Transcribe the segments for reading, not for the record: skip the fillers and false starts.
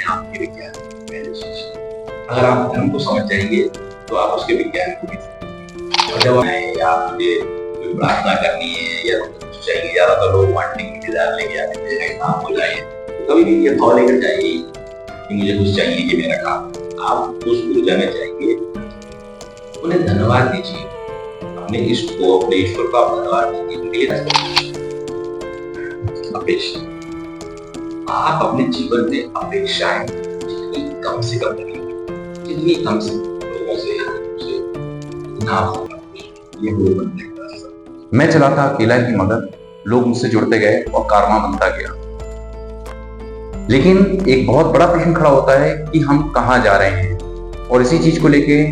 आपके विज्ञान की पहली चीज। अगर आप धर्म को समझ जाएंगे तो आप उसके विज्ञान को भी समझेंगे। और जब या मुझे कोई प्रार्थना करनी है या कुछ चाहिए, ज्यादातर लोग वांटिंग की डिजायर लेके आते हैं काम हो जाए, तो कभी भी ये भाव लेकर जाइए कि मुझे कुछ चाहिए, ये मेरा काम। आप उस ऊर्जा में जाएंगे, उन्हें धन्यवाद दीजिए, अपने इष्ट को, अपने ईश्वर को आप धन्यवाद दीजिए उनके लिए। अपेक्षा, आप अपने जीवन में अपेक्षाएं जितनी कम से कम रखेंगे, जितनी कम से लोगों से इतना ये वो बनने का। मैं चला था अकेला ही मगर लोग मुझसे जुड़ते गए और कारवां बनता गया। लेकिन एक बहुत बड़ा प्रश्न खड़ा होता है कि हम कहाँ जा रहे हैं, और इसी चीज को लेके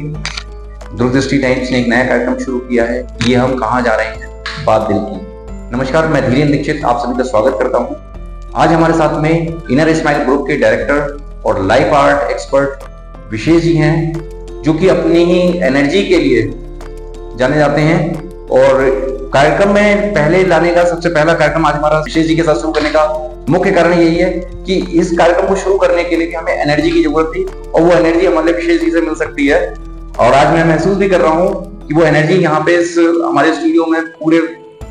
दूरदृष्टि टाइम्स ने एक नया कार्यक्रम शुरू किया है, ये हम कहाँ जा रहे हैं, बात दिल की। नमस्कार, मैं धीरेन्द्र दीक्षित आप सभी का स्वागत करता हूँ। आज हमारे साथ में इनर स्माइल ग्रुप के डायरेक्टर और लाइफ आर्ट एक्सपर्ट विशेष जी हैं, जो कि अपनी ही एनर्जी के लिए जाने जाते हैं। और कार्यक्रम में पहले लाने का सबसे पहला कार्यक्रम आज हमारा विशेष जी के साथ शुरू करने का मुख्य कारण यही है कि इस कार्यक्रम को शुरू करने के लिए हमें एनर्जी की जरूरत थी, और वो एनर्जी हमारे विशेष जी से मिल सकती है। और आज मैं महसूस भी कर रहा हूँ कि वो एनर्जी यहाँ पे हमारे स्टूडियो में पूरे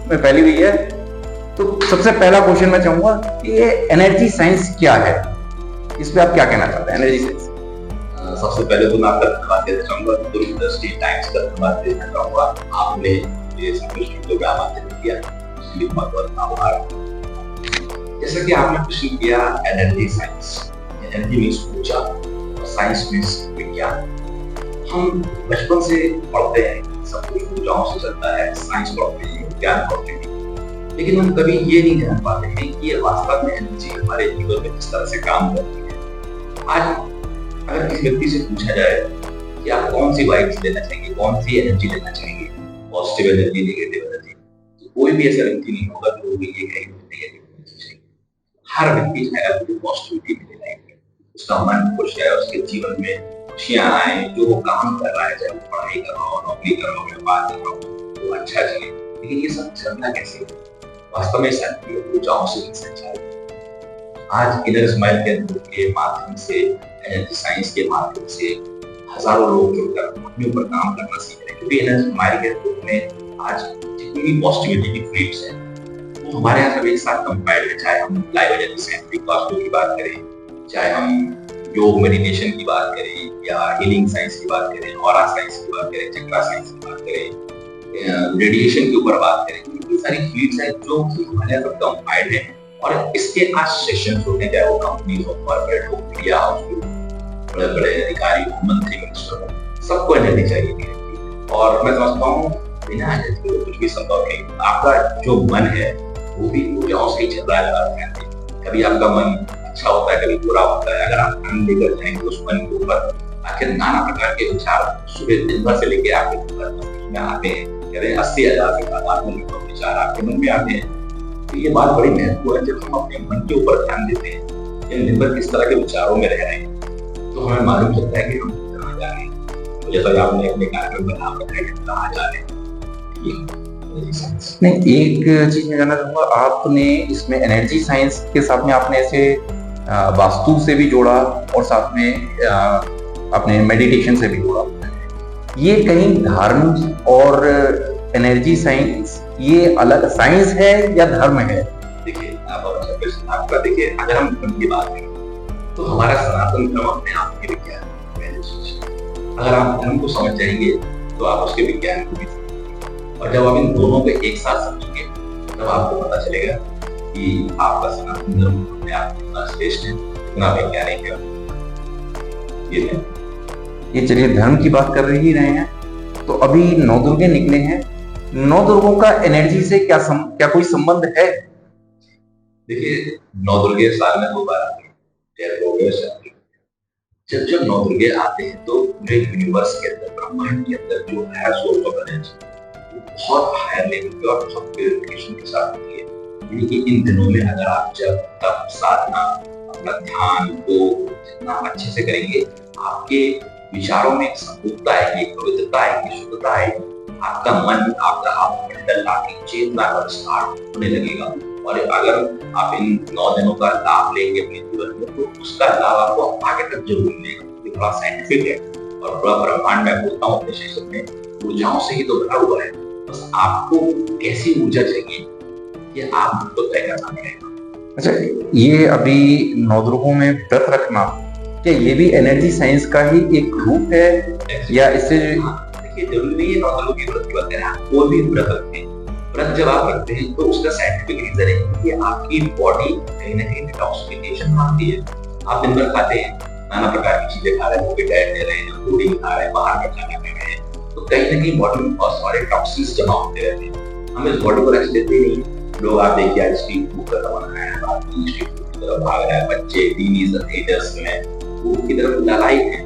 में फैली हुई है। तो सबसे पहला क्वेश्चन मैं चाहूंगा कि ये एनर्जी साइंस क्या है, इस पे आप क्या कहना चाहते हैं एनर्जी साइंस? सबसे पहले तो मैं आपका धन्यवाद देना चाहूंगा, दूरदृष्टि टाइम्स का धन्यवाद देना चाहूंगा। आपने ये संस्कृत प्रोग्राम आयोजित किया, उसके लिए बहुत बहुत आभार। जैसा कि आपने प्रश्न किया, एनर्जी साइंस, एनर्जी मीन्स ऊर्जा और साइंस मीन्स विज्ञान। हम बचपन से पढ़ते हैं, सब कुछ ऊर्जाओं से चलता है, साइंस पढ़ते हैं, विज्ञान पढ़ते हैं, लेकिन हम कभी ये नहीं जान पाते हैं कि ये वास्तव में एनर्जी हमारे जीवन में किस तरह से काम करती है। आज अगर किसी व्यक्ति से पूछा जाए कि आप कौन सी वाइब्स लेना चाहेंगे, कौन सी एनर्जी लेना चाहेंगे, पॉजिटिव एनर्जी, नेगेटिव एनर्जी, तो कोई भी ऐसा व्यक्ति नहीं होगा जो ये कहेगा नेगेटिव एनर्जी चाहिए। हर व्यक्ति चाहेगा मुझे पॉजिटिविटी मिले लाइफ में, उसका मन खुश है, उसके जीवन में खुशियां आए, जो वो काम कर रहा है, चाहे वो पढ़ाई कर रहा हो, नौकरी कर रहा हो, व्यापार कर रहा हो, वो अच्छा चले। लेकिन ये सब चलना कैसे है? वास्तव में शांति ऊर्जाओं से संचालित। आज इनर स्माइल के माध्यम से, एनर्जी साइंस के माध्यम से हजारों लोग जुड़कर अपने ऊपर काम करना सीख रहे हैं, क्योंकि इनर स्माइल के ग्रुप में आज जितनी भी पॉजिटिविटी की फ्लेम्स हैं वो हमारे यहाँ सब एक साथ कंपाइल्ड है। चाहे हम लाइव एनर्जी साइंटिफिक की बात करें, चाहे हम योग मेडिटेशन की बात करें, या हीलिंग साइंस की बात करें, ऑरा साइंस की बात करें, चक्रा साइंस की बात करें, रेडिएशन के ऊपर बात करें, ये सारी फील्ड्स हैं जो कि हमारे यहाँ कंपाइल्ड है। और इसके आज सेशंस होते हैं, चाहे वो कंपनी हो, कॉर्पोरेट हो, मीडिया हाउस हो, बड़े बड़े अधिकारी हो, मंत्री मिनिस्टर हो, सबको एनर्जी चाहिए। और मैं समझता हूँ बिना एनर्जी के कुछ भी संभव नहीं। आपका जो मन है वो भी ऊर्जाओं से ही चल रहा है। कभी आपका मन अच्छा होता है, कभी बुरा होता है। अगर आप ध्यान लेकर जाएंगे उस मन के ऊपर, आखिर नाना प्रकार के विचार सुबह दिन भर से लेके आपके में आते हैं। कह रहे हैं 80,000 से तादाद में विचार आपके मन में आते हैं। तो ये बात बड़ी महत्वपूर्ण है, जब हम अपने मन के ऊपर ध्यान देते हैं कि हम दिन भर किस तरह के विचारों में रह रहे हैं, तो हमें मालूम चलता है कि हम कहाँ जा रहे हैं। जैसा आपने अपने कार्यक्रम में नाम बताया कि कहाँ जा रहे हैं। नहीं, एक चीज मैं जानना चाहूंगा, आपने इसमें एनर्जी साइंस के साथ में आपने ऐसे वास्तु से भी जोड़ा और साथ में अपने मेडिटेशन से भी जोड़ा। ये कहीं धर्म और एनर्जी साइंस ये अलग साइंस है या धर्म है? देखिए, आपका देखिए, अगर हम धर्म की बात करें तो हमारा सनातन धर्म अपने आप के विज्ञान पहली चीज। अगर आप धर्म को समझ जाएंगे तो आप उसके विज्ञान को भी समझेंगे, और जब आप इन दोनों को एक साथ समझेंगे तब आपको पता चलेगा कि आपका सनातन धर्म अपने आप में कितना श्रेष्ठ है, कितना वैज्ञानिक है। ये चलिए, धर्म की बात कर ही रहे हैं, तो अभी नवदुर्गे निकले हैं। नवदुर्गों का एनर्जी से क्या कोई संबंध है? देखिए, नवदुर्गे साल में 2 बार आते हैं। जब नवदुर्गे आते हैं तो पूरे यूनिवर्स के अंदर, ब्रह्मांड के अंदर जो है सोर्स ऑफ एनर्जी बहुत हायर लेवल पे और बहुत प्यूरिफिकेशन के साथ होती है। यानी कि इन दिनों में अगर आप जब तप साधना, अपना ध्यान को जितना अच्छे से करेंगे, आपके विचारों में एक संपूर्णता आएगी, पवित्रता आएगी, शुद्धता आएगी। आपका मन, आपका आप मंडल, आपकी चेतना का विस्तार होने लगेगा। और अगर आप इन 9 दिनों का लाभ लेंगे अपने जीवन में तो उसका लाभ आपको आगे तक जरूर मिलेगा। ये थोड़ा साइंटिफिक है और पूरा ब्रह्मांड मैं बोलता हूँ अपने सेशन में ऊर्जाओं से ही तो भरा हुआ है। बस आपको कैसी ऊर्जा चाहिए ये आप तो तय करना पड़ेगा। अच्छा, ये अभी 9 ग्रहों में व्रत रखना, क्या ये भी एनर्जी साइंस का ही एक रूप है या इससे? देखिए, जरूरी नहीं है 9 ग्रहों की व्रत की बात करें, आप कोई भी व्रत रखते हैं। व्रत जब आप रखते हैं तो उसका साइंटिफिक रीजन है कि आपकी बॉडी कहीं ना कहीं डिटॉक्सिफिकेशन मांगती है। आप दिन भर खाते हैं, नाना प्रकार की चीजें खा रहे हैं, मोटे डाइट ले रहे हैं, प्रोटीन खा रहे हैं, बाहर का खाना खा रहे हैं, तो कहीं ना कहीं बॉडी में बहुत सारे टॉक्सिन्स जमा होते रहते हैं। हम इस बॉडी को रेस्ट देते ही नहीं। लोग आप देखिए आज स्ट्रीट फूड का जमाना है, आदमी स्ट्रीट फूड की तरफ भाग रहा है, बच्चे टीनेजर्स में फूड की तरफ लालायित है।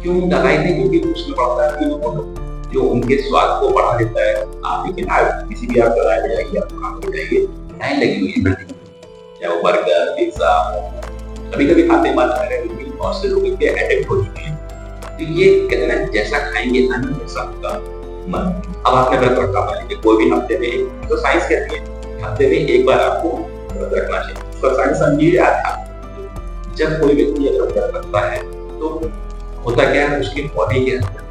क्यों लालायित है? क्योंकि उसमें पड़ता है जो उनके स्वाद को बढ़ा देता है। आप देखिए किसी भी आप जगह पे जाइए, आप दुकान पे जाइए, लाइन लगी हुई है, चाहे वो बर्गर, पिज्जा, कभी कभी खाते हैं, बात कर रहे हैं, लेकिन बहुत से लोग इनके एडिक्ट हो चुके हैं। तो ये कहते हैं जैसा खाएंगे अन्न वैसा होगा मन। अब आपने व्रत रखा, मान लीजिए कोई भी हफ्ते में, तो साइंस कहती है हफ्ते में एक बार आपको व्रत रखना चाहिए। उसका साइंस समझिए आध्यात्म। जब कोई व्यक्ति अगर व्रत रखता है तो होता क्या है, उसकी बॉडी के अंदर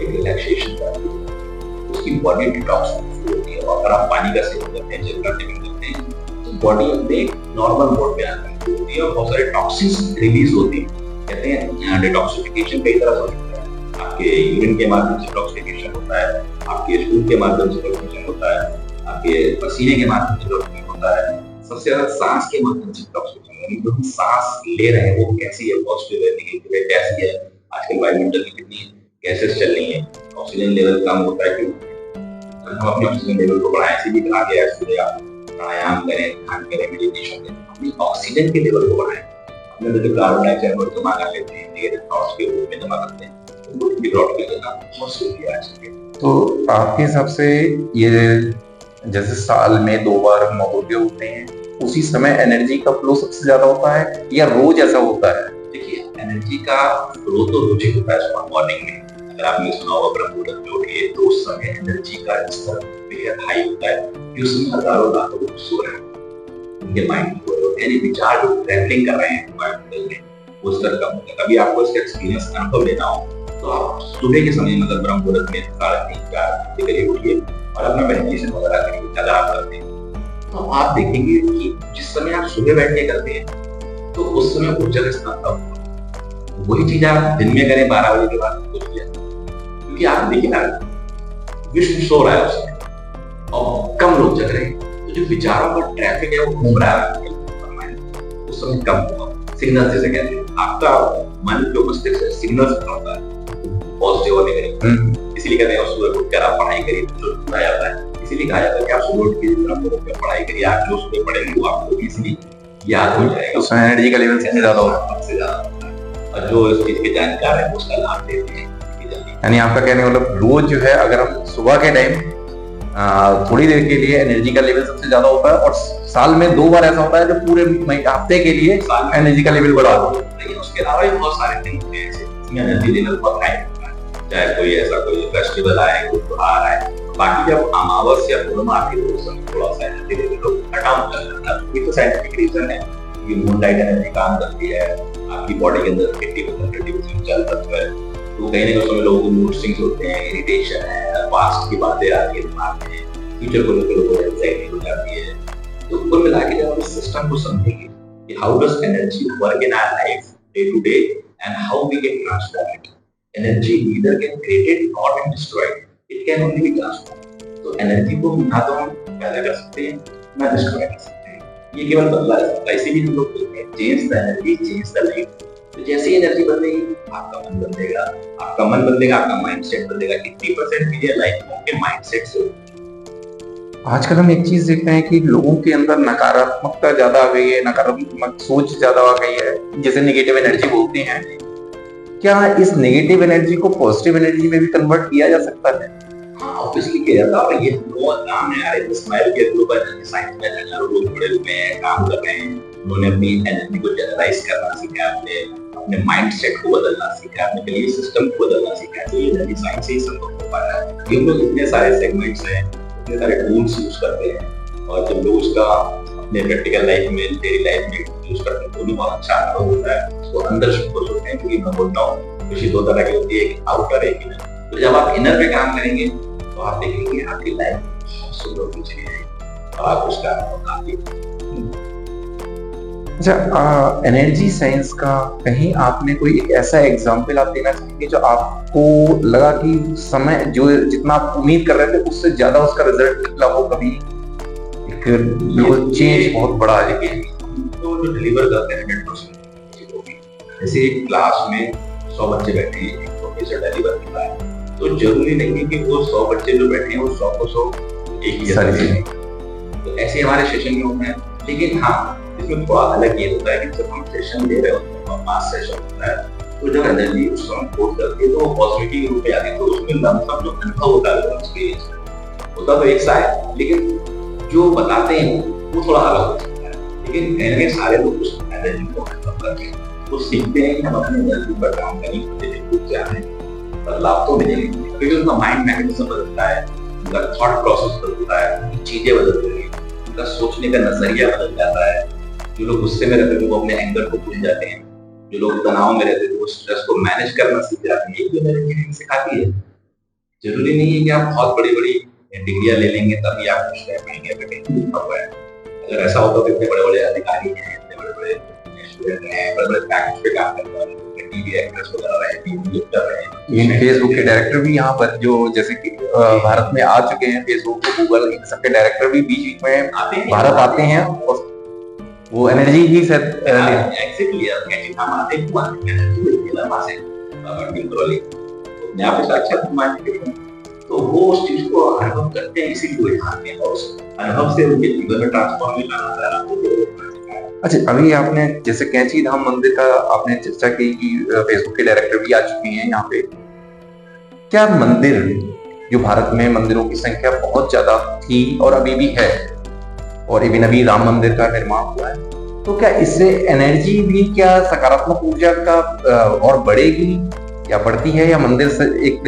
एक रिलैक्सेशन आती है, उसकी बॉडी डिटॉक्स होती है। और अगर आप पानी का सेवन करते हैं, जल का सेवन करते हैं, तो बॉडी अपने एक नॉर्मल मोड में आती है और बहुत सारे टॉक्सिन्स रिलीज होते हैं। कहते हैं डिटॉक्सिफिकेशन कई तरह से होता है। आपके यूरिन के माध्यम से डिटॉक्सिफिकेशन होता है, आपके स्टूल के माध्यम से डिटॉक्सिफिकेशन होता है, आपके पसीने के माध्यम से डिटॉक्सिफिकेशन होता है, सबसे ज्यादा सांस के माध्यम से डिटॉक्सिफिकेशन। यानी जो हम सांस ले रहे हैं वो कैसी है, पॉजिटिव है, नेगेटिव है, कैसी है। आजकल वायुमंडल की कितनी गैसेस चल रही है, ऑक्सीजन लेवल कम होता है। क्यों? हम अपने ऑक्सीजन लेवल को बढ़ाएं, इसी भी कहा गया है आप प्राणायाम करें, ध्यान करें, मेडिटेशन करें, अपनी ऑक्सीजन के लेवल को बढ़ाएं। अपने जो कार्बन डाइऑक्साइड जमा कर लेते हैं, नेगेटिव थॉट्स के रूप में जमा करते हैं, तो वो भी ब्लॉक कर देना बहुत जरूरी है आज के। तो आपके हिसाब से ये जैसे साल में 2 बार 9 ग्रह होते हैं, उसी समय एनर्जी का फ्लो सबसे ज्यादा होता है या रोज ऐसा होता है? देखिए, एनर्जी का फ्लो तो रोज ही होता है सुबह मॉर्निंग में। अगर आपने सुना होगा ब्रह्म मुहूर्त में उठिए तो उस समय एनर्जी का स्तर बेहद हाई होता है, कि उसमें हजारों लाखों लोग सो रहे हैं, उनके माइंड में यानी विचार जो ट्रैवलिंग कर रहे हैं वायुमंडल में, वो स्तर कम होता है। कभी आपको इसका एक्सपीरियंस अनुभव लेना हो तो आप सुबह के समय मतलब ब्रह्म मुहूर्त में 3:30-4 बजे करीब उठिए और अपना मेडिटेशन वगैरह करिए। अगर आप करते हैं तो आप देखेंगे कि जिस समय आप सुबह बैठ के करते हैं तो उस समय ऊर्जा का स्तर कम होगा। वही चीज आप दिन में करें 12 बजे के बाद, क्योंकि आप देखिए ना विश्व सो रहा है उस समय और कम लोग जग रहे हैं, तो जो विचारों का ट्रैफिक है वो घूम रहा है उस समय कम होगा। सिग्नल जैसे कहते हैं, आपका मन जो मस्तिष्क है सिग्नल्स बनाता है पॉजिटिव और नेगेटिव। इसीलिए कहते हैं सुबह उठकर आप पढ़ाई करिए तो जो सुना जाता है। इसीलिए कहा जाता है कि आप सुबह उठ के पढ़ाई करिए, आप जो सुबह पढ़ेंगे वो आपको इजीली याद हो जाएगा। उसमें एनर्जी का लेवल सबसे ज्यादा होगा, और जो इस चीज के जानकार है उसका लाभ देते हैं। यानी आपका कहने मतलब रोज जो है अगर हम सुबह के टाइम थोड़ी देर के लिए एनर्जी का लेवल सबसे ज्यादा होता है, और साल में 2 बार ऐसा होता है जो पूरे हफ्ते के लिए एनर्जी का लेवल बढ़ा होता है। लेकिन उसके अलावा भी बहुत सारे थिंग्स हैं ऐसे जिसमें एनर्जी लेवल बहुत हाई होता है। चाहे कोई ऐसा कोई फेस्टिवल आए, कोई त्योहार आए, बाकी जब अमावस्या पूर्णिमा आती है तो उस समय थोड़ा सा एनर्जी लेवल डाउन कर जाता है। ये तो साइंटिफिक रीजन है कि मूनलाइट एनर्जी काम करती है, आपकी बॉडी के अंदर 80% चल सकता है, तो कहीं ना कहीं लोगों को मूड स्विंग्स होते हैं, इरिटेशन है, पास्ट की बातें आती है दिमाग में, फ्यूचर को लेकर लोगों को एंजाइटी हो जाती है। तो कुल मिला के जब आप इस सिस्टम को समझेंगे कि how does energy work in our life day to day and how we can transform it. Energy neither can created not can destroyed, it can only be transform. तो एनर्जी को ना तो हम पैदा कर सकते हैं ना डिस्ट्रॉय कर सकते हैं, ये केवल बदला जा सकता है। इसीलिए हम लोग बोलते हैं change the energy, change the life. तो जैसी एनर्जी बदलेगी आपका मन बदलेगा, आपका मन बदलेगा, आपका माइंडसेट बदलेगा। 80% मेरी लाइफ में आपके माइंडसेट से। आजकल हम एक चीज देखते हैं कि लोगों के अंदर नकारात्मकता ज्यादा आ गई है, नकारात्मक सोच ज्यादा आ गई है, जैसे नेगेटिव एनर्जी बोलते हैं। क्या इस नेगेटिव एनर्जी को पॉजिटिव एनर्जी में भी कन्वर्ट किया जा सकता है? हाँ, ऑब्वियसली किया जाता है। ये बहुत काम है यार। स्माइल के ग्लोबल एनर्जी साइंस में हजारों लोग जुड़े हुए हैं, काम कर रहे हैं। उन्होंने अपनी एनर्जी को जनरलाइज करना सीखा, अपने माइंडसेट को बदलना सीखा, अपने बिलीफ सिस्टम को बदलना सीखा। तो ये एनर्जी साइंस से ही संभव हो पाया है। ये लोग इतने सारे सेगमेंट्स हैं, इतने सारे टूल्स यूज करते हैं, और जब लोग उसका अपने प्रैक्टिकल लाइफ में, डेली लाइफ में यूज करते हैं तो उन्हें बहुत अच्छा अनुभव होता है। उसको अंदर से खुश होते हैं, क्योंकि मैं बोलता हूँ खुशी दो तरह की होती है, एक आउटर एक इनर। तो जब आप इनर पे काम करेंगे तो आप देखेंगे आपकी लाइफ बहुत सुंदर होनी चाहिए और आप उसका काफी। अच्छा, एनर्जी साइंस का कहीं आपने कोई एक ऐसा एग्जाम्पल आप देना चाहेंगे जो आपको लगा कि समय जो जितना आप उम्मीद कर रहे थे उससे ज्यादा उसका रिजल्ट निकला हो, कभी एक बिल्कुल चेंज बहुत बड़ा आ जाए? तो जो डिलीवर करते हैं 100% होगी। जैसे एक क्लास में 100 बच्चे बैठे हैं, एक प्रोफेसर डिलीवर कर रहा है, तो जरूरी नहीं है कि वो 100 बच्चे जो बैठे हैं वो 100 को 100 एक ही जैसा दें। तो ऐसे हमारे सेशन में होते हैं। लेकिन हाँ, इसमें थोड़ा अलग ये होता है कि जब हम सेशन ले रहे होते हैं, मास सेशन होता है, तो जब एनर्जी उसको हम कोड करते हैं तो वो पॉजिटिविटी के रूप में आती है। तो उसमें लमसम जो अनुभव होता है एक्सपीरियंस होता तो एक सा है, लेकिन जो बताते हैं वो थोड़ा अलग हो सकता है। लेकिन कहने सारे लोग उस एनर्जी को अनुभव करते हैं, वो सीखते हैं कि हम अपनी एनर्जी पर काम करेंगे, क्या है बदलाव तो मिलेंगे, क्योंकि उनका माइंड मैकेनिज्म बदलता है, उनका थॉट प्रोसेस बदलता है, चीजें बदलती हैं, उनका सोचने का नजरिया बदल जाता है। जो लोग गुस्से में रहते थे वो अपने एंगर को भूल जाते हैं, जो लोग तनाव में रहते थे वो स्ट्रेस को मैनेज करना सीख जाते हैं। ये मेरी सिखाती है। जरूरी नहीं है कि आप बहुत बड़ी बड़ी डिग्रियां ले लेंगे तभी आप खुश रह पाएंगे, लिखा हुआ है। अगर ऐसा होता तो इतने बड़े बड़े अधिकारी हैं, इतने बड़े बड़े स्टूडेंट हैं, बड़े बड़े पैकेज पे काम करते हैं, टीवी एक्टर्स वगैरह रहे, टीवी लिफ्टर रहे, इन फेसबुक के डायरेक्टर भी यहाँ पर जो जैसे कि भारत में आ चुके हैं, फेसबुक, गूगल, इन सबके डायरेक्टर भी बीच बीच में भारत आते हैं और वो एनर्जी ही शायद एग्जैक्टली कैसे हम आते हैं, वो एनर्जी मिलती है ना वहां से कंट्रोल अपने आप से अच्छा मान के, तो वो उस चीज को अनुभव करते हैं, इसीलिए ध्यान में और उस अनुभव से उनके जीवन में ट्रांसफॉर्मेशन आता है। अच्छा, अभी आपने जैसे कैंची धाम मंदिर का आपने चर्चा की कि फेसबुक के डायरेक्टर भी आ चुके हैं यहाँ पे। क्या मंदिर, जो भारत में मंदिरों की संख्या बहुत ज्यादा थी और अभी भी है, और इवन अभी राम मंदिर का निर्माण हुआ है, तो क्या इससे एनर्जी भी क्या सकारात्मक ऊर्जा का और बढ़ेगी या बढ़ती है, या मंदिर से एक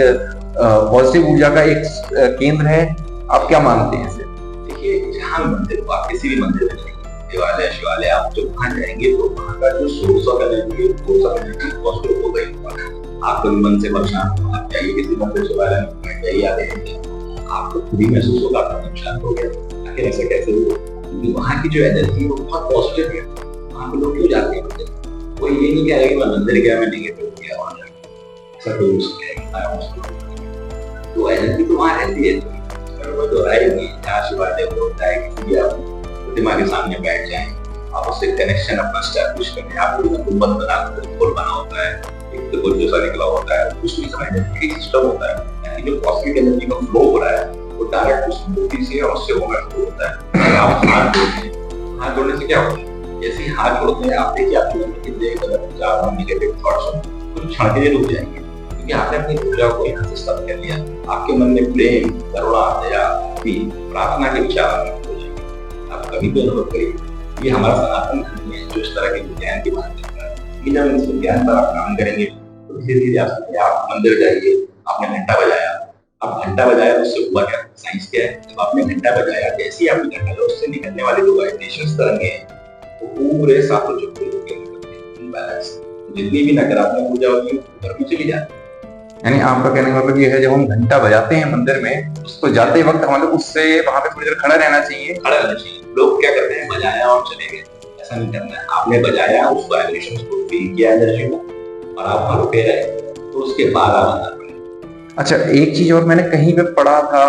पॉजिटिव ऊर्जा का एक केंद्र है? आप क्या मानते हैं इसे? देखिए, जहाँ मंदिर, आप किसी भी मंदिर में जाएंगे, देवालय शिवालय, आप जब वहाँ जाएंगे तो वहाँ का जो सोर्स ऑफ एनर्जी है, सोर्स ऑफ एनर्जी पॉजिटिव हो गई। आपको मन से परेशान हो, आप जाइए किसी मंदिर शिवालय में, जाइए आते हैं, आपको खुद ही महसूस होगा आपका मन शांत हो गया। आखिर ऐसा कैसे हुआ? क्योंकि वहाँ की जो एनर्जी है वो बहुत पॉजिटिव है। वहाँ पे लोग क्यों जाते हैं मंदिर? कोई ये नहीं कहेगा कि मैं मंदिर गया, मैं नेगेटिव गया वहाँ जाकर, ऐसा कोई उसको तो एनर्जी तो वहाँ रहती है। वो तो रहेगी, जहाँ शिवालय होता है, किसी आप प्रतिमा के सामने बैठ जाएं, आप उससे कनेक्शन अपना स्टैब्लिश करें, आपको गुंबद बना बना होता है, एक तो जैसा निकला होता है, उसमें एनर्जी सिस्टम होता है, यानी जो कॉस्मिक एनर्जी का फ्लो हो रहा है वो डायरेक्ट उस मूर्ति से और उससे होकर फ्लो होता है। आप हाथ जोड़ते हैं, हाथ जोड़ने से क्या होता है? जैसे हाथ जोड़ते हैं, आप देखिए आपके मन में कितने गलत विचार और नेगेटिव थॉट्स कुछ क्षण के लिए रुक जाएंगे, क्योंकि आपने अपनी ऊर्जा को यहाँ से स्तब्ध कर लिया। आपके मन में प्रेम, करुणा, दया, प्रार्थना के विचार हो जाएंगे। आप कभी भी अनुभव करिए, ये हमारा सनातन धर्म है जो इस तरह के विज्ञान की बात करता है कि जब इस विज्ञान पर आप काम करेंगे तो धीरे धीरे आप मंदिर जाइए, आपने घंटा बजाया, अब घंटा बजाया तो उससे हुआ क्या? साइंस क्या है? जब आपने घंटा बजाया, जैसे ही आपने घंटा बजाया, उससे निकलने वाले जो वाइब्रेशंस तरंगे हैं वो पूरे सातों चक्रों के बैलेंस, जितनी भी नकारात्मक ऊर्जा होती है ऊपर भी चली जाती है। यानी आपका कहने का मतलब ये है, जब हम घंटा बजाते हैं मंदिर में तो जाते वक्त हमें उससे वहां पे थोड़ी देर खड़ा रहना चाहिए। खड़ा रहना चाहिए। लोग क्या करते हैं, बजाया और चले गए, ऐसा नहीं करना है। आपने बजाया, उस वाइब्रेशंस को फील किया एनर्जी को, और आप वहां रुके रहे, तो उसके बाद आप अंदर। अच्छा, एक चीज और मैंने कहीं पे पढ़ा था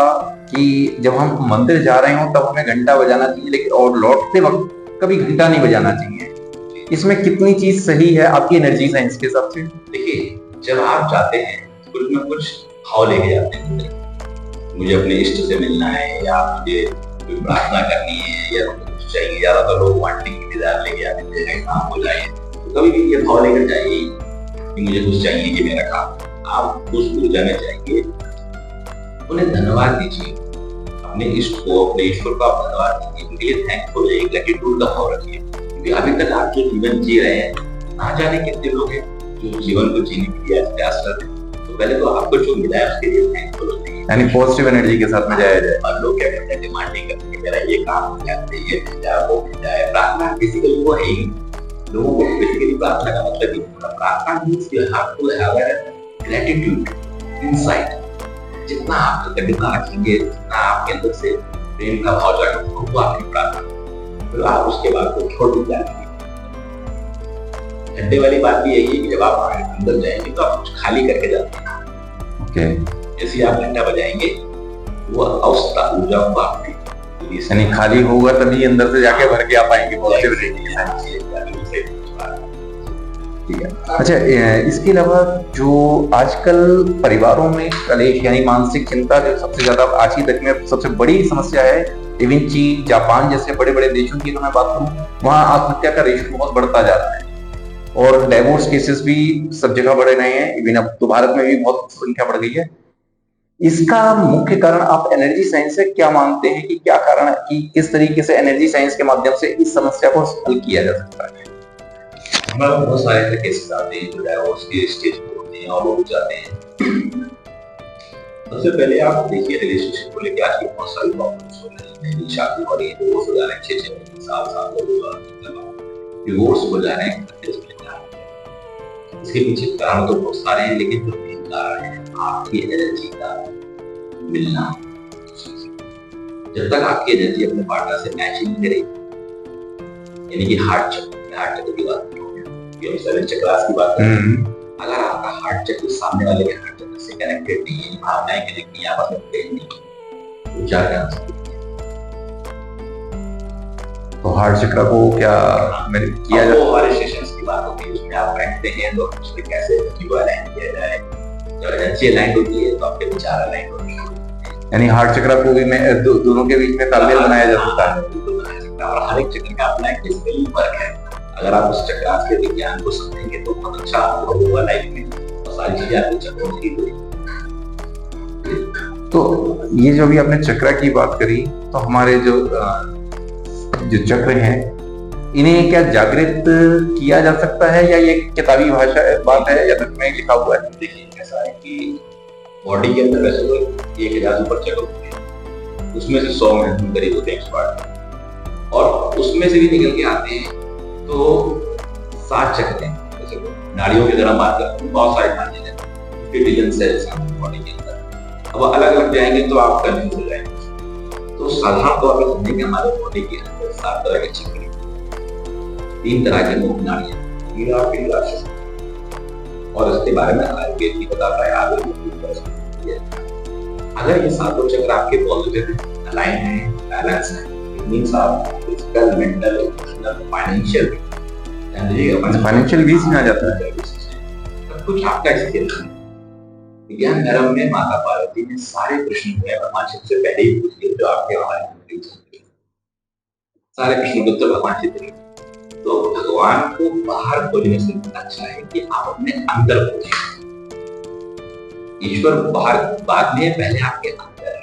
कि जब हम मंदिर जा रहे हो तब हमें घंटा बजाना चाहिए, लेकिन और लौटते वक्त कभी घंटा नहीं बजाना चाहिए। इसमें कितनी चीज सही है आपकी एनर्जी साइंस के हिसाब से? देखिए, जब आप जाते हैं कुछ न कुछ भाव लेके जाते हैं, मुझे अपने इष्ट से मिलना है, या मुझे कोई प्रार्थना करनी है, या कुछ चाहिए। ज्यादातर लोग वांटिंग की डिजायर लेके आते हैं, काम हो जाए, तो कभी भी ये भाव लेकर जाइए कि मुझे कुछ चाहिए, ये मेरा काम। आप उस ऊर्जा में जाएंगे, उन्हें धन्यवाद दीजिए, अपने इष्ट को, अपने ईश्वर को आप धन्यवाद दीजिए, उनके लिए थैंकफुल रहिए, ग्रेटिट्यूड का भाव रखिए। क्योंकि अभी तक आप जो जीवन जी रहे हैं, ना जाने कितने लोग हैं जो जीवन को जीने के लिए प्रयास करते हैं, तो पहले तो आपको जो मिला है उसके लिए थैंकफुल होते हैं। यानी पॉजिटिव एनर्जी के साथ में जाया जाए। और लोग क्या करते हैं, डिमांडिंग करते हैं कि मेरा ये काम हो जाए, ये मिल जाए, वो मिल जाए। प्रार्थना बेसिकली वो है ही, लोगों को बेसिकली प्रार्थना का मतलब ही प्रार्थना means you have to have a gratitude inside. जितना आप कृतज्ञता रखेंगे, जितना आपके अंदर से प्रेम का भाव जागृत हो, वो आपकी प्रार्थना। फिर आप उसके बाद को छोड़ भी जाएंगे। घंटे वाली बात भी यही है कि जब आप अंदर जाएंगे तो आप कुछ खाली करके जाते हैं। ओके, जैसे आप घंटा बजाएंगे, वो अवस्था ऊर्जा को आपकी यानी खाली होगा तभी अंदर से जाके भर के आप आएंगे पॉजिटिव एनर्जी के साथ। ठीक है। अच्छा, इसके अलावा जो आजकल परिवारों में कलेश यानी मानसिक चिंता जो सबसे ज्यादा आज की तक में सबसे बड़ी समस्या है, इवन चीन, जापान जैसे बड़े बड़े देशों की तो मैं बात करूं, वहाँ आत्महत्या का रेशियो बहुत बढ़ता जा रहा है और डाइवोर्स केसेस भी सब जगह बढ़ रहे हैं। इवन अब तो भारत में भी बहुत संख्या बढ़ गई है। इसका मुख्य कारण आप एनर्जी साइंस से क्या मानते हैं कि क्या कारण है, कि किस तरीके से एनर्जी साइंस के माध्यम से इस समस्या को हल किया जा सकता है? हमारा बहुत सारे ऐसे केसेस आते हैं जो डाइवोर्स के स्टेज पे होते हैं और लोग जाते हैं। सबसे पहले आप देखिए रिलेशनशिप को लेकर आज की बहुत सारी प्रॉब्लम्स हो रही हैं। नई शादी हो रही है, डिवोर्स हो जा रहे हैं, 6-6 साल डिवोर्स हो जा रहे हैं। इसके पीछे कारण तो बहुत सारे हैं, लेकिन जो मेन कारण है आपकी एनर्जी का मिलना। जब तक आपकी एनर्जी अपने पार्टनर से मैच नहीं करेगी, यानी कि हार्ट चक्र की बात करें, 7 चक्रास की बात करें, अगर आपका हार्ट चक्र सामने वाले के हार्ट चक्र से कनेक्टेड नहीं है, भावनाएं कनेक्ट नहीं, आपस में प्रेम नहीं, तो क्या करना चाहिए? तो हार्ट चक्र को क्या मैंने किया जाए? हमारे सेशंस की बात होती है, उसमें आप बैठते हैं तो उसमें कैसे एनर्जी को अलाइन किया जाए। जब एनर्जी अलाइन होती है तो आपके विचार अलाइन होते हैं। यानी हार्ट चक्र को भी दोनों के बीच में तालमेल बनाया जा सकता है। और हर एक चक्र का अपना एक फिजिकली वर्क है। अगर आप उस चक्र के विज्ञान को समझेंगे तो बहुत अच्छा अनुभव होगा लाइफ में, और सारी चीजें आपको चक्रों की होगी। तो ये जो भी आपने चक्र की बात करी, तो हमारे जो चक्र हैं, इन्हें क्या जागृत किया जा सकता है या ये किताबी भाषा बात है या में लिखा हुआ है? देखिए, ऐसा है कि बॉडी के अंदर वैसे तो 1000 ऊपर चक्र होते हैं, उसमें से 100 में करीब होते हैं एक्सपर्ट, और उसमें से भी निकल के आते हैं तो 7 चक्र हैं। जैसे नाड़ियों की तरह बात करते हैं, बहुत सारे खाने हैं, 50 बिलियन सेल्स हैं बॉडी के अंदर। अब अलग अलग जाएंगे तो आप कंफ्यूज हो जाएंगे। तो साधारण तौर पर समझेंगे हमारे बॉडी के अंदर 7 तरह के चक्र, 3 तरह की मुख्य नाड़ियां, नीला, पीला, और इसके बारे में आयुर्वेद भी बताता है। अगर ये 7 चक्र आपके पॉजिटिव अलाइन है, बैलेंस है, इट मींस आप फिजिकल, मेंटल, इमोशनल, फाइनेंशियल वीज में आ जाता है। सब कुछ आपका एक्सपीरियंस है। विज्ञान धर्म में माता पार्वती ने सारे प्रश्न भगवान शिव से पहले ही पूछ लिए जो आपके हमारे सारे प्रश्नों के उत्तर भगवान शिव ने। तो भगवान को बाहर खोजने से अच्छा है कि आप अपने अंदर खोजें। ईश्वर बाहर बाद में, पहले आपके अंदर है।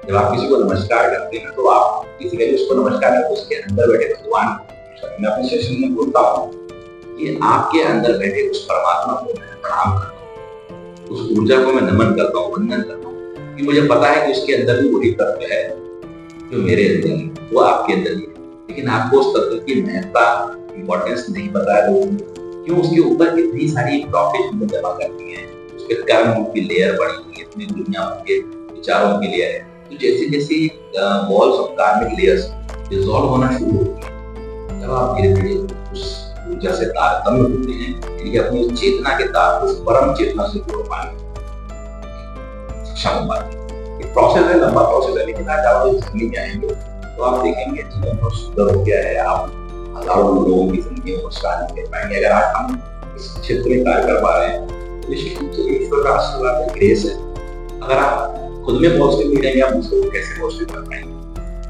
जब आप किसी को नमस्कार करते हैं तो आप बेसिकली उसको नमस्कार करते, उसके अंदर बैठे भगवान। मैं अपने सेशन में बोलता हूँ कि आपके अंदर बैठे उस परमात्मा को मैं प्रणाम करता हूँ, उस ऊर्जा को मैं नमन करता हूँ, वंदन करता हूँ, कि मुझे पता है कि उसके अंदर भी वही तत्व है जो मेरे अंदर है, वो आपके अंदर ही है। लेकिन आपको उस तत्व की महत्ता, इंपॉर्टेंस नहीं पता है लोगों को। क्यों? उसके ऊपर कितनी सारी ब्लॉकेज में जमा करती है, उसके कर्म की लेयर बड़ी हुई है, इतनी दुनिया के विचारों की लेयर है। तो जैसे जैसे वॉल्स ऑफ कार्मिक लेयर्स डिसॉल्व होना शुरू होती है, जब आप धीरे धीरे उस ऊर्जा से तारतम्य होते हैं, यानी कि अपनी चेतना के तार, उस परम चेतना से जुड़ पाने सक्षम हो पाते हैं। एक प्रोसेस है, लंबा प्रोसेस है, लेकिन आज आप जिंदगी में आएंगे तो आप देखेंगे जीवन बहुत सुंदर हो गया है। आप हजारों लोगों की जिंदगी में मुस्कान देख पाएंगे। अगर आज हम इस क्षेत्र में कार्य कर पा रहे हैं तो निश्चित रूप से ईश्वर का आशीर्वाद है, ग्रेस है। अगर आप खुद में पॉजिटिव नहीं रहेंगे, आप दूसरों को कैसे पॉजिटिव कर पाएंगे?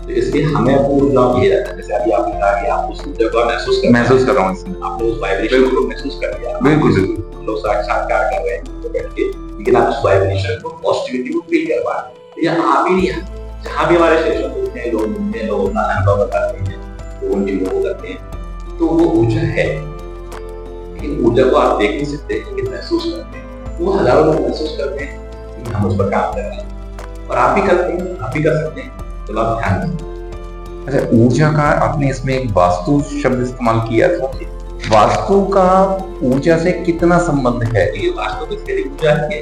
तो इसलिए हमें अपनी ऊर्जा ये रहता है, जैसे अभी आपने कहा कि आप उस ऊर्जा को महसूस कर रहा हूँ, आपने उस वाइब्रेशन को महसूस कर लिया। बिल्कुल बिल्कुल, हम लोग साक्षात्कार कर रहे हैं तो बैठ के, लेकिन आप उस वाइब्रेशन को, पॉजिटिविटी को फील कर पा रहे हैं। या आप ही नहीं है, जहाँ भी हमारे सेशन होते हैं, लोग मिलते हैं, लोग अपना अनुभव बताते हैं, लोग उन चीजों को करते हैं, तो वो ऊर्जा है। लेकिन ऊर्जा को आप देख नहीं सकते, लेकिन महसूस करते हैं। वो हजारों लोग महसूस करते हैं कि हम उस पर काम कर रहे हैं। और आप भी करते हैं, आप भी कर सकते हैं, तो आप ध्यान दें। अच्छा, ऊर्जा का आपने इसमें एक वास्तु शब्द इस्तेमाल किया था। वास्तु का ऊर्जा से कितना संबंध है? ये वास्तु किसके लिए ऊर्जा है?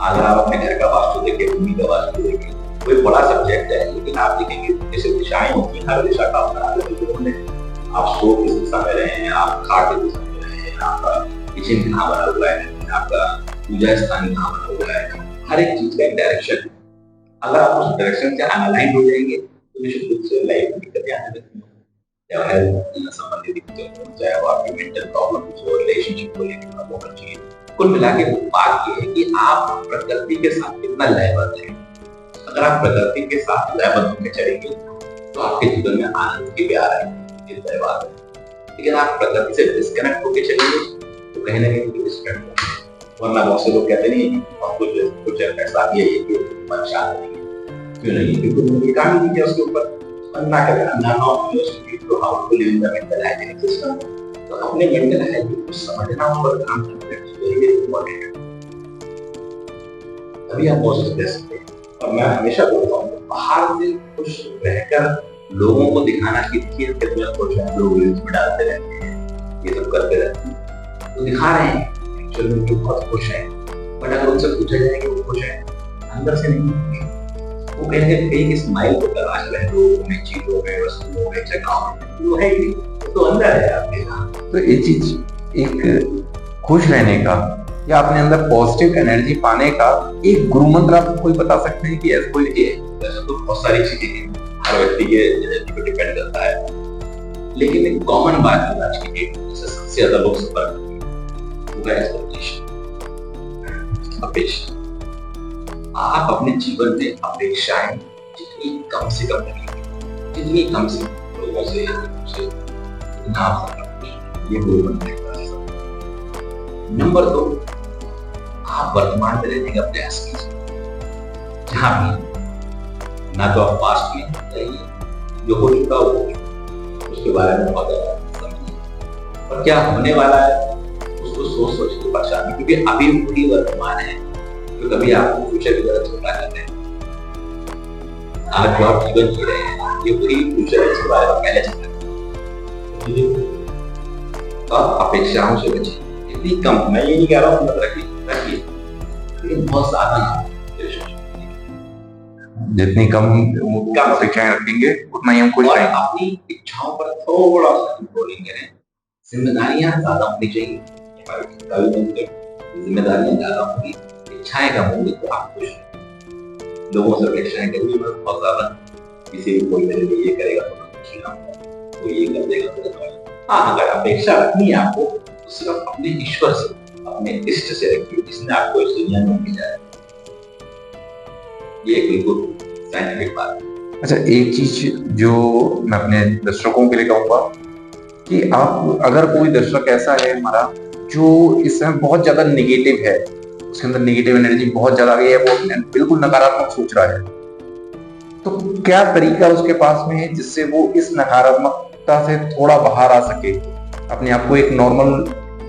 अगर आप अपने घर का वास्तु देखें, भूमि का वास्तु देखें, वो एक बड़ा सब्जेक्ट है, लेकिन आप देखेंगे जैसे दिशाएं होती हैं, हर दिशा का अपना अलग अलग है। आप सो किस दिशा में रहे हैं, आप खा किस दिशा में रहे हैं, आपका किचन कहाँ बना हुआ है, आपका पूजा स्थान कहाँ बना हुआ है, हर एक चीज का एक डायरेक्शन है। अगर आप उस डायरेक्शन से अनलाइन हो जाएंगे तो निश्चित रूप से लाइफ में दिक्कतें आने लगती हैं, चाहे हेल्थ संबंधित दिक्कतें हो, चाहे वो आपकी मेंटल प्रॉब्लम हो, रिलेशनशिप को लेकर वो हर चीज। कुल मिला के बात ये है कि आप प्रकृति के साथ कितना लयबद्ध हैं। अगर आप प्रकृति के साथ लयबद्ध होकर चलेंगे तो आपके जीवन में आनंद की प्यार आएगी, ये तय बात है। लेकिन आप प्रकृति से डिस्कनेक्ट होकर चलेंगे तो कहीं ना कहीं डिस्कनेक्ट होंगे। वरना बहुत से लोग कहते नहीं और कुछ ऐसा भी है कि मन शांत नहीं है। क्यों नहीं? क्योंकि ये काम ही नहीं किया उसके ऊपर, ना करेगा ना तो how to live in the mental hygiene system. तो अपने मेंटल हाइजीन को समझना और काम करना वेरी इंपॉर्टेंट है, तभी आप पॉजिटिव रह सकते हैं। और मैं हमेशा बोलता हूँ बाहर से खुश रहकर लोगों को दिखाना कि देखिए कितना खुश है, लोग रील्स में डालते रहते हैं, ये सब करते रहते हैं, तो दिखा रहे हैं एक्चुअली उनके बहुत खुश है। बट अगर उनसे पूछा जाए कि वो खुश है, अंदर से नहीं, वो कहेंगे फेक स्माइल को तलाश रहे हैं लोगों में, चीजों में, वस्तुओं में, जगहों में। वो है ही नहीं, वो तो अंदर है आपके यहाँ। तो ये चीज एक खुश रहने का या अपने अंदर पॉजिटिव एनर्जी पाने का एक गुरु मंत्र आप कोई बता सकते हैं कि ऐसा कोई है? वैसे तो बहुत सारी चीजें हैं, हर व्यक्ति के एनर्जी पर डिपेंड करता है, लेकिन एक कॉमन बात है आज की डेट में सबसे ज्यादा लोग सफर करते हैं, वो है एक्सपेक्टेशन, अपेक्षा। आप अपने जीवन में अपेक्षाएं जितनी कम से कम रखेंगे, जितनी कम से लोगों से उतना आप सफल, ये गुरु मंत्र है। नंबर 2, आप वर्तमान में रहने का प्रयास कीजिए। जहां भी ना तो आप पास्ट में रहिए, जो हो चुका हो उसके बारे में बहुत ज्यादा समझिए, और क्या होने वाला है उसको सोच सोच के परेशान, क्योंकि अभी वही वर्तमान है जो कभी आपको फ्यूचर की तरह छोटा करते हैं। आज जो आप जीवन जी रहे हैं ये वही फ्यूचर है जिसके बारे में पहले चल रहे हैं। तो आप अपेक्षाओं से बचिए, इतनी कम, मैं ये नहीं कह रहा हूँ मत रखिए, लेकिन बहुत ज्यादा जितनी कम अपेक्षाएं रखेंगे उतना ही हम खुश रहेंगे। अपनी इच्छाओं पर थोड़ा सा कंट्रोलिंग करें। जिम्मेदारियां ज्यादा होनी चाहिए, जिम्मेदारियां ज्यादा होंगी, इच्छाएं कम होंगी, तो आप खुश हैं। लोगों से अपेक्षाएं करेंगे बहुत ज्यादा, किसी भी कोई मेरे लिए ये करेगा तो मैं खुश रहूंगा, कोई ये कर देगा तो हाँ, अगर अपेक्षा रखनी है आपको तो सिर्फ अपने ईश्वर से, अपने इष्ट से रखिए जिसने आपको इस दुनिया में भेजा है। ये बिल्कुल साइंटिफिक बात है। अच्छा, एक चीज जो मैं अपने दर्शकों के लिए कहूंगा कि आप, अगर कोई दर्शक ऐसा है हमारा जो इस समय बहुत ज्यादा नेगेटिव है, उसके अंदर नेगेटिव एनर्जी बहुत ज्यादा आ गई है, वो बिल्कुल नकारात्मक सोच रहा है, तो क्या तरीका उसके पास में है जिससे वो इस नकारात्मकता से थोड़ा बाहर आ सके, अपने आप को एक नॉर्मल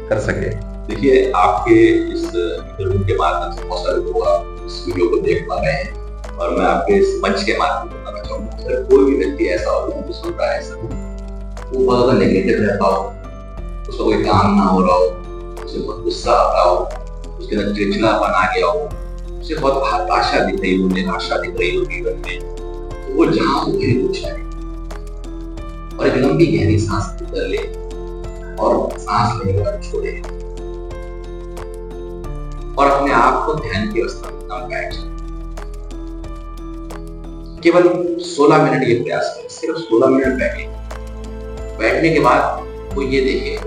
कर सके? देखिए, आपके इस इंटरव्यू के माध्यम से बहुत सारे लोग आप इस वीडियो को देख पा रहे हैं, और मैं आपके इस मंच के माध्यम से बताना चाहूंगा, अगर कोई भी व्यक्ति ऐसा हो जो सुन रहा है, वो बहुत ज्यादा नेगेटिव रहता हो, उसका कोई काम ना हो रहा हो, उसे बहुत गुस्सा आ रहा हो, उसके अंदर चिड़चिड़ापन आ गया हो, उसे बहुत हताशा दिख रही हो, निराशा दिख रही हो जीवन में, तो वो जहां वही रुक जाए और एक लंबी गहरी सांस कर ले, और सांस लेने के बाद छोड़े, और अपने आप को ध्यान की अवस्था में बैठ जाए। केवल 16 मिनट ये प्रयास करें, सिर्फ 16 मिनट बैठे। बैठने के बाद वो ये देखे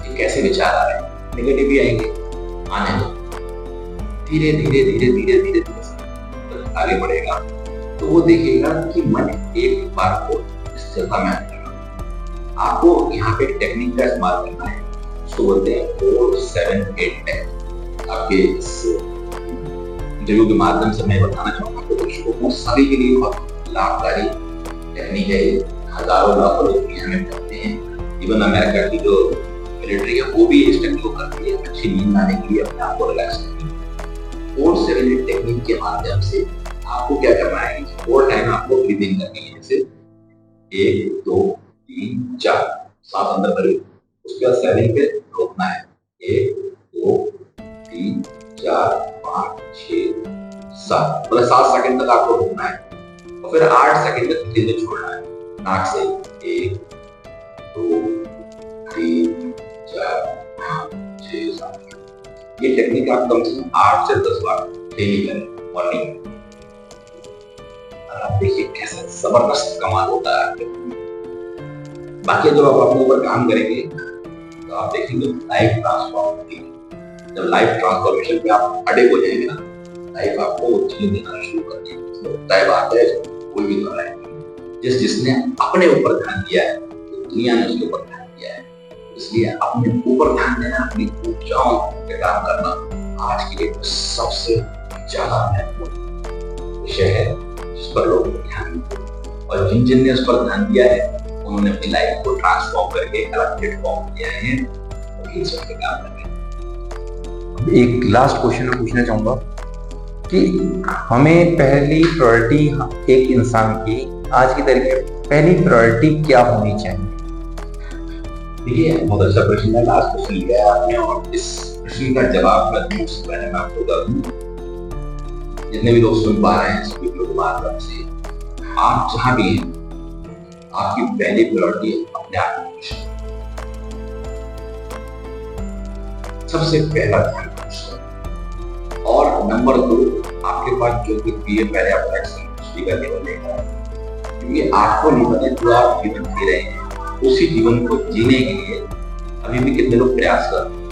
कि कैसे विचार आ रहे हैं, नेगेटिव भी आएंगे, आने दो, धीरे धीरे धीरे धीरे धीरे धीरे आगे बढ़ेगा, तो वो देखेगा कि मन एक बार को स्थिरता में आएगा। आपको यहाँ पे टेक्निक का इस्तेमाल करना है, उसको बोलते हैं 4, 7, 8, 10। आपके इस इंटरव्यू के माध्यम से मैं बताना चाहूंगा तो दर्शकों सभी के लिए बहुत लाभकारी टेक्निक है। हजारों लाखों लोग दुनिया में करते हैं, इवन अमेरिका की जो मिलिट्री है वो भी इस टेक्निक को करती है, अच्छी नींद आने के लिए, अपने आप को रिलैक्स करने के लिए। 4, 7, 8 टेक्निक के माध्यम से आपको क्या करना है, 4 टाइम आपको ब्रीदिंग करनी है। जैसे 1 2 3 4 सांस अंदर भरिए, उसके बाद 7 पे रोकना है। 1 2 3 4 5 6 7, मतलब 7 सेकंड तक आपको रोकना है और फिर 8 सेकंड तक धीरे धीरे छोड़ना है नाक से। 1 2 3 4 5 6 7। ये टेक्निक आप कम से कम 8 से 10 बार डेली करें मॉर्निंग में। आप देखिए कैसा जबरदस्त कमाल होता है। बाकी जब आप अपने ऊपर काम करेंगे तो आप देखेंगे लाइफ ट्रांसफॉर्म होती है। जब लाइफ ट्रांसफॉर्मेशन पे आप अड़े हो जाएंगे ना, लाइफ आपको चीजें देना शुरू कर देगी। तय बात है, कोई भी कर रहा है। जिसने अपने ऊपर ध्यान दिया है तो दुनिया ने उसके ऊपर ध्यान दिया है। इसलिए अपने ऊपर ध्यान देना, अपनी ऊर्जाओं पे काम करना आज के लिए सबसे ज्यादा महत्वपूर्ण विषय है जिस पर लोग ध्यान देते। और जिन ने उस पर ध्यान दिया है उन्होंने अपनी लाइफ को ट्रांसफॉर्म करके अलग प्लेटफॉर्म दिया है और इस पे काम कर रहे हैं। एक लास्ट क्वेश्चन मैं पूछना चाहूंगा कि हमें पहली प्रायोरिटी एक इंसान की आज की तारीख में पहली प्रायोरिटी क्या होनी चाहिए? देखिए बहुत अच्छा प्रश्न है, लास्ट क्वेश्चन लिया है आपने और इस प्रश्न का जवाब मैं दूं उससे पहले मैं आपको बता दूं, जितने भी लोग सुन पा रहे हैं सभी लोग माध्यम से, आप जहां भी हैं आपकी पहली प्रायोरिटी अपने आप में सबसे पहला ध्यान रखना। और नंबर 2 आपके पास जो कुछ भी है पहले अपना संतुष्टि का जीवन लेना है, क्योंकि आपको नहीं पता जो आप जीवन जी रहे हैं उसी जीवन को जीने के लिए अभी भी कितने लोग प्रयास कर रहे हैं।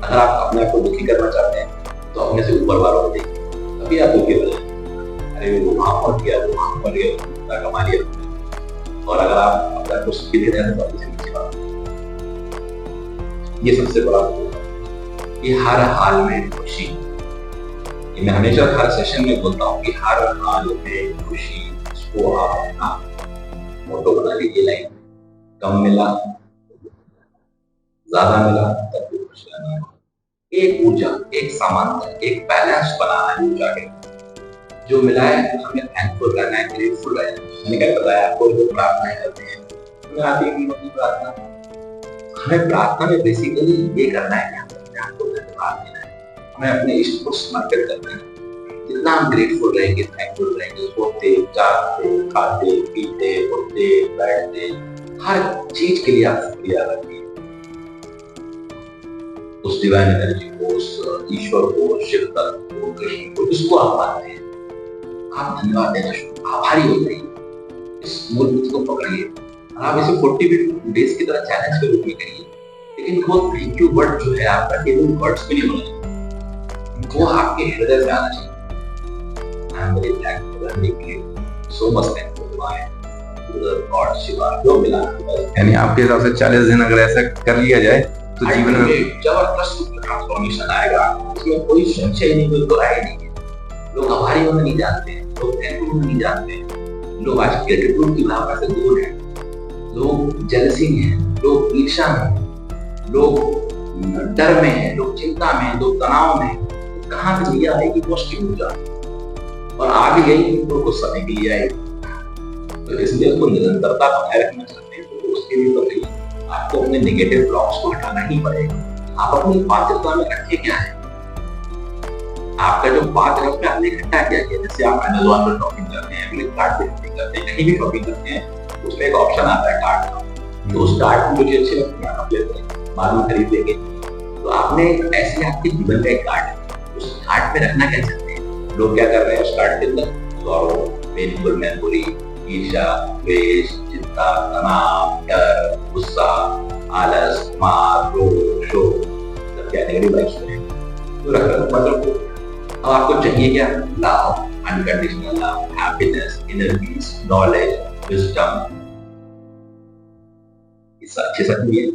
अगर आप अपने आप को दुखी करना चाहते हैं तो अपने से ऊपर वालों को देखिए, अभी आप दुखी हो जाए। अरे वो वहां पर गया, वो वहां पर गया, कमा लिया। और अगर आप अपना कुछ सुखी दे रहे हैं तो अपने से नीचे बात, ये सबसे बड़ा है। ये हर हाल में खुशी, ये मैं हमेशा हर सेशन में बोलता हूँ कि हर हाल में खुशी, इसको आप अपना मोटो बना लीजिए। लाइन कम मिला ज्यादा मिला तब भी खुश रहना है। एक ऊर्जा, एक समानता, एक बैलेंस बनाना है ऊर्जा के। जो मिला है हमें थैंकफुल रहना है, ग्रेटफुल रहना है। मैंने क्या बताया आपको, जो प्रार्थनाएं करते हैं हमें आती है अपनी प्रार्थना। हमें प्रार्थना में बेसिकली ये करना है कि आपको धन्यवाद देना है, हमें अपने इष्ट को समर्पित करना है। जितना हम ग्रेटफुल रहेंगे, थैंकफुल रहेंगे, सोते जागते खाते पीते उठते बैठते हर चीज के लिए आप शुक्रिया रखिए। उस डिवाइन एनर्जी को, उस ईश्वर को, शिव तत्व को, कृष्ण को, जिसको आप मानते हैं, आप धन्यवाद देना शुरू, आभारी हो जाइए। इस मूल को पकड़िए और आप इसे 40 डेज की तरह चैलेंज के रूप में करिए। लेकिन वो थैंक यू वर्ड जो है आपका केवल वर्ड्स में नहीं होना चाहिए, वो आपके हृदय से आना चाहिए। I am very thankful, I am so much thankful God Shiva जो मिला। यानी आपके हिसाब से 40 दिन अगर ऐसा कर लिया जाए तो जीवन में जबरदस्त ट्रांसफॉर्मेशन आएगा, उसमें कोई संशय नहीं, कोई बुराई नहीं है। लोग आभारी होना नहीं जानते हैं, लोग थैंकफुल होना नहीं जानते हैं, लोग आज ग्रेटिट्यूड की भावना से दूर हैं, लोग जेलसी में हैं, लोग ईर्ष्या में हैं, लोग डर में हैं, लोग चिंता में हैं, लोग तनाव में हैं। कहाँ से लिया आएगी पॉजिटिव ऊर्जा, और आ भी गई तो कुछ समय के लिए आएगी। तो इसलिए उसको निरंतरता बनाए रखना चाहते हैं तो उसके लिए बताइए आपको अपने नेगेटिव ब्लॉक्स को हटाना ही पड़ेगा। आप अपनी पात्रता में रखे क्या है, आपका जो पात्र है उसमें आपने इकट्ठा क्या किया। जैसे आप अमेज़न पर शॉपिंग करते हैं, फ्लिपकार्ट पे शॉपिंग करते हैं, कहीं भी शॉपिंग करते हैं, उसमें एक ऑप्शन आता है कार्ट का। तो उस कार्ट में मुझे अच्छे लगते हैं, आप लेते हैं, बाद में खरीद लेंगे। तो आपने ऐसे आपके जीवन का एक कार्ट है, उस कार्ट में रखना क्या चाहते हैं। लोग क्या कर रहे हैं उस कार्ट के अंदर, सॉरो, पेनफुल मेमोरी, ईर्ष्या, द्वेष, चिंता, तनाव, डर, गुस्सा, आलस, मार, रोग, शोक, सब क्या नेगेटिव वाइब्स हैं। तो रख रखो मतलब को। अब आपको चाहिए क्या, love, unconditional love, happiness, inner peace, knowledge, wisdom, ये अच्छे सब नहीं है।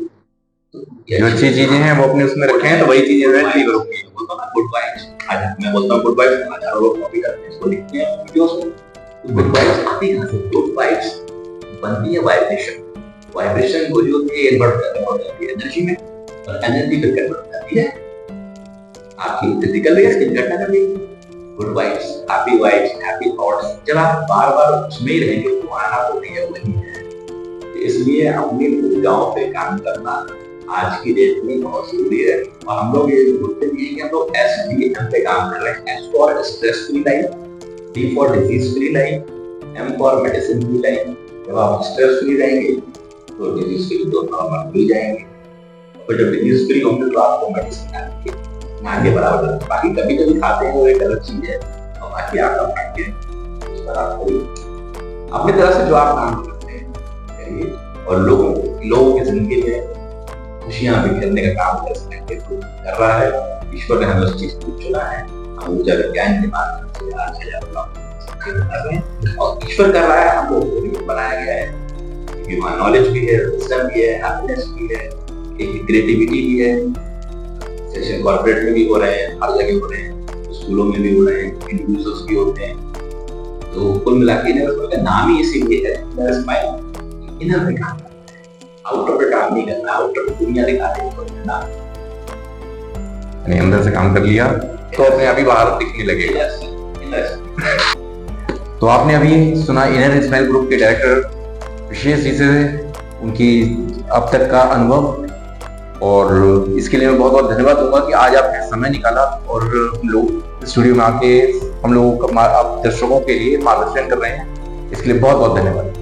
जो अच्छी चीजें हैं वो अपने उसमें रखे हैं, तो वही चीजें मैं ठीक करूंगी। गुड वाइब्स, आज मैं बोलता हूँ गुड वाइब्स, हजारों लोग कॉपी करते हैं, इसको लिखते हैं वीडियोस में। गुड वाइब्स आती कहाँ से? गुड वाइब्स बनती है वाइब्रेशन, वाइब्रेशन को जो है कन्वर्ट करती है एनर्जी में, और एनर्जी फिर कन्वर्ट करती है आपकी फिजिकल वेज की घटना कर देगी। गुड वाइब्स, हैप्पी थॉट्स, जब आप बार बार उसमें ही रहेंगे तो आना तो नहीं है, वही है। इसलिए अपनी ऊर्जाओं पे काम करना आज की डेट में बहुत जरूरी है। और हम लोग ये बोलते भी हैं कि हम लोग SDM पे काम कर रहे हैं। S for stress free life, D for disease free life, M for medicine free life. जब आप स्ट्रेस फ्री रहेंगे तो डिजीज फ्री तो नॉर्मल फ्री जाएंगे, और जब डिजीज फ्री होंगे तो आपको मेडिसिन आएंगे ना के बराबर। बाकी कभी कभी खाते हैं वो एक अलग चीज है, और बाकी आपका भाग्य उस पर आप अपनी तरह से जो आप काम करते हैं करिए, और लोगों की जिंदगी में खुशियां बिखेरने का काम कर रहा है। ईश्वर ने हमें उस चीज को चुना है, हम ऊर्जा विज्ञान के माध्यम से आज कर रहे हैं, और ईश्वर कर रहा है, हम लोगों को भी बनाया गया है, क्योंकि वहाँ नॉलेज भी है, विजडम भी है, हैप्पीनेस भी है, एक क्रिएटिविटी भी है। सेशन कॉर्पोरेट में भी हो रहे हैं, हर जगह हो रहे हैं, स्कूलों में भी हो रहे हैं, इंडिविजुअल्स भी होते हैं। तो कुल मिला के इनर का नाम ही इसीलिए है इनर स्माइल। इनर में काम करना है, आउटर पे काम नहीं करना, आउटर पे दुनिया दिखाने को करना। अंदर से काम कर लिया तो अपने आप ही बाहर दिखने लगेगा। तो आपने अभी सुना इनर स्माइल ग्रुप के डायरेक्टर विशेष जी से उनकी अब तक का अनुभव, और इसके लिए मैं बहुत बहुत धन्यवाद दूंगा कि आज आपने समय निकाला और हम लोग स्टूडियो में आके हम लोगों का आप दर्शकों के लिए मार्गदर्शन कर रहे हैं। इसके लिए बहुत बहुत धन्यवाद।